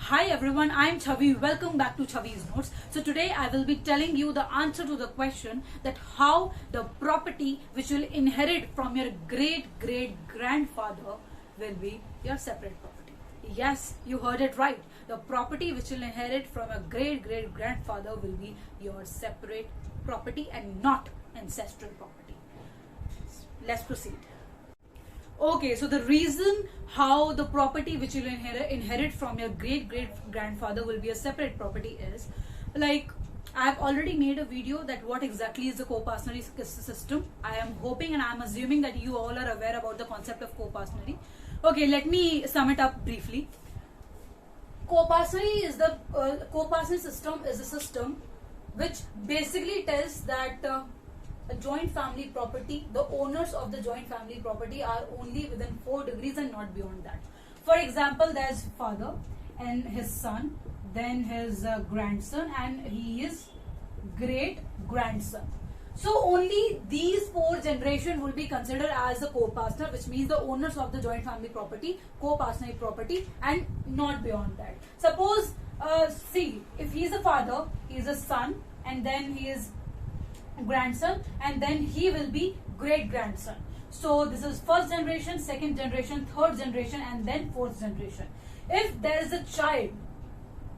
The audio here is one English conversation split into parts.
Hi everyone, I'm Chavi. Welcome back to Chavi's Notes. So today I will be telling you the answer to the question that how the property which will inherit from your great-great-grandfather will be your separate property. Yes, you heard it right. The property which will inherit from a great-great-grandfather will be your separate property and not ancestral property. Let's proceed. Okay, so the reason how the property which you will inherit from your great-great-grandfather will be a separate property is, like, I've already made a video that what exactly is the co-partnership system. I am hoping and I am assuming that you all are aware about the concept of co-partnership. Okay, let me sum it up briefly. Co-partnership is the co-partnership system is a system which basically tells that a joint family property, the owners of the joint family property are only within 4 degrees and not beyond that. For example, there's father and his son, then his grandson, and he is great grandson. So only these 4 generations will be considered as a co-partner, which means the owners of the joint family property, co-partner property, and not beyond that. Suppose, see, if he is a father, he is a son, and then he is grandson, and then he will be great grandson. So this is first generation, second generation, third generation, and then fourth generation. If there is a child,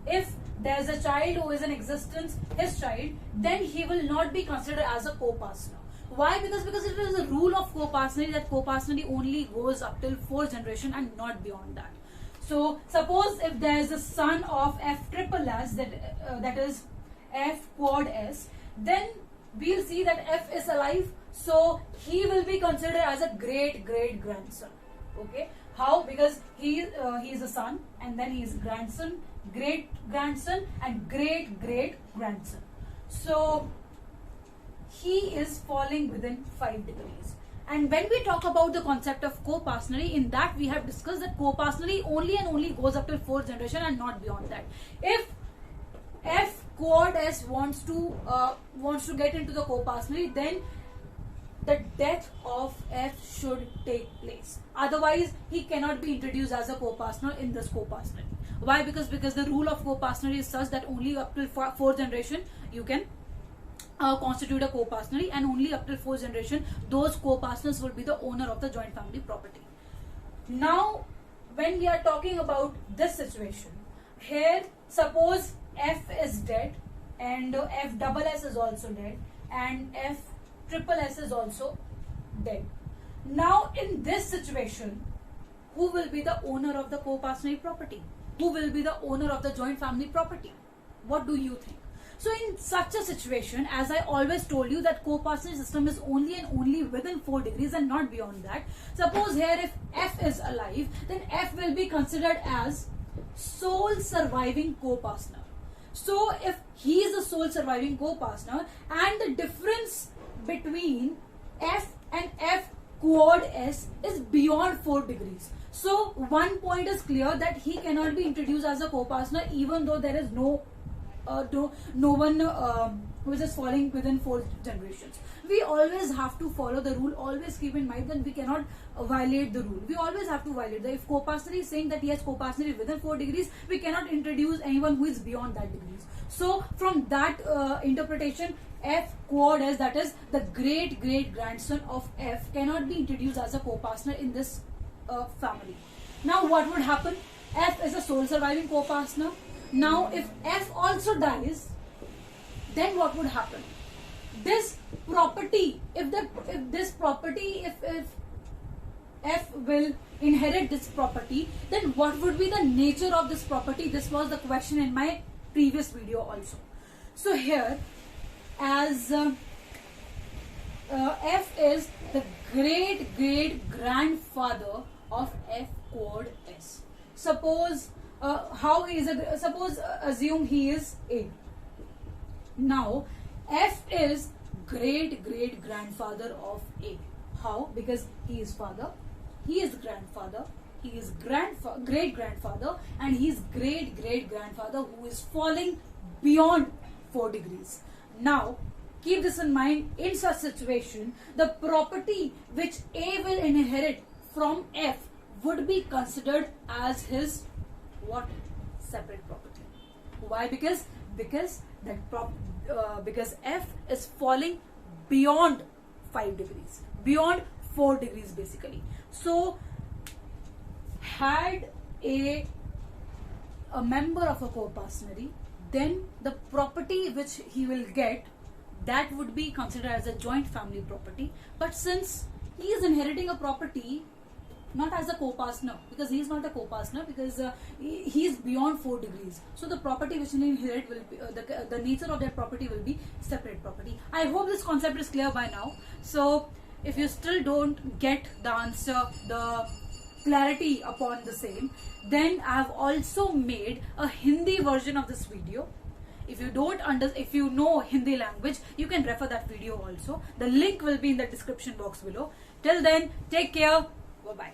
who is in existence, his child, then he will not be considered as a co-partner. Why? Because it is a rule of co-partnership that co-partnership only goes up till 4th generation and not beyond that. So suppose if there is a son of F triple S, that is F quad S, then we'll see that F is alive, so he will be considered as a great grandson. Okay, how? Because he is a son, and then he is grandson, great grandson, and great grandson. So he is falling within 5 degrees. And when we talk about the concept of co-partnership, in that we have discussed that co-partnership only and only goes up till 4th generation and not beyond that. If F quad S wants to get into the co-partnership, then the death of F should take place. Otherwise, he cannot be introduced as a co-partner in this co-partnership. Why? Because the rule of co-partnership is such that only up till 4th generation you can constitute a co-partnership, and only up till 4th generation those co-partners will be the owner of the joint family property. Now, when we are talking about this situation, here suppose F is dead, and F double S is also dead, and F triple S is also dead. Now in this situation, who will be the owner of the co-partnership property? Who will be the owner of the joint family property? What do you think? So in such a situation, as I always told you, that co-partnership system is only and only within 4 degrees and not beyond that. Suppose here if F is alive, then F will be considered as sole surviving co-partner. So if he is a sole surviving co-partner, and the difference between F and F quad S is beyond 4 degrees. So one point is clear, that he cannot be introduced as a co-partner even though there is no one who is just falling within 4 generations. We always have to follow the rule. Always keep in mind that we cannot violate the rule. We always have to violate the. If co-partner is saying that yes, co-partner is within 4 degrees, we cannot introduce anyone who is beyond that degrees. So from that interpretation, F quad S, that is the great grandson of F, cannot be introduced as a co-partner in this family. Now what would happen? F is a sole surviving co-partner. Now if F also dies, then what would happen? This property, if F will inherit this property, then what would be the nature of this property? This was the question in my previous video also. So here, as F is the great grandfather of F quad S. Suppose assume he is A. Now F is great grandfather of A. How? Because he is father, he is grandfather, he is great grandfather, and he is great grandfather who is falling beyond 4 degrees. Now keep this in mind. In such situation, the property which A will inherit from F would be considered as his what? separate property. Why? Because because f is falling beyond 5 degrees, beyond 4 degrees basically. So had a member of a co-partnery, then the property which he will get, that would be considered as a joint family property. But since he is inheriting a property not as a co-partner, because he is not a co-partner, because he is beyond 4 degrees, so the property which he inherit will be the nature of that property will be separate property. I hope this concept is clear by now. So if you still don't get the answer, the clarity upon the same, then I have also made a Hindi version of this video. If you know Hindi language, you can refer that video also. The link will be in the description box below. Till then, take care. Bye bye.